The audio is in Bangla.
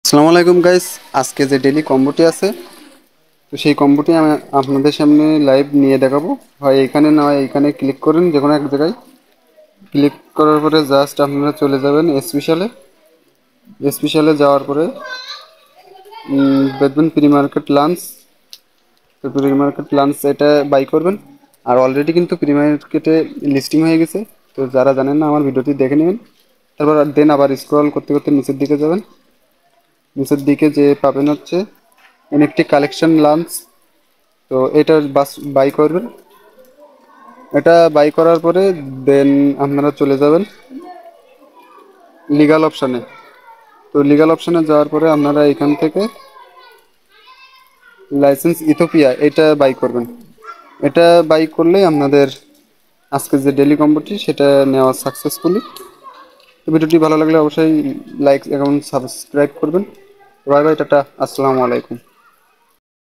আসসালামু আলাইকুম গাইস। আজকে যে ডেইলি কম্বোটি আছে, তো সেই কম্বোটি আমি আপনাদের সামনে লাইভ নিয়ে দেখাবো। হয় এখানে না হয় এখানে ক্লিক করুন, যে কোনো এক জায়গায় ক্লিক করার পরে জাস্ট আপনারা চলে যাবেন স্পেশালে। স্পেশালে যাওয়ার পরে দেখবেন প্রি মার্কেট লাঞ্চ। তো প্রি মার্কেট লাঞ্চ এটা বাই করবেন। আর অলরেডি কিন্তু প্রি মার্কেটে লিস্টিং হয়ে গেছে, তো যারা জানেন না আমার ভিডিওটি দেখে নেবেন। তারপর দেন আবার স্ক্রল করতে করতে নিচের দিকে যাবেন। নিচের দিকে যে পাবেন হচ্ছে এনএফটি কালেকশন লাঞ্চ। তো এটা বাস বাই করবেন। এটা বাই করার পরে দেন আপনারা চলে যাবেন লিগাল অপশানে। তো লিগাল অপশানে যাওয়ার পরে আপনারা এখান থেকে লাইসেন্স ইথোপিয়া এটা বাই করবেন। এটা বাই করলেই আপনাদের আজকে যে ডেলি কম্বোটি সেটা নেওয়া সাকসেসফুলি। তো ভিডিওটি ভালো লাগলে অবশ্যই লাইক এবং সাবস্ক্রাইব করবেন। বাই বাই, টাটা, আসসালামু আলাইকুম।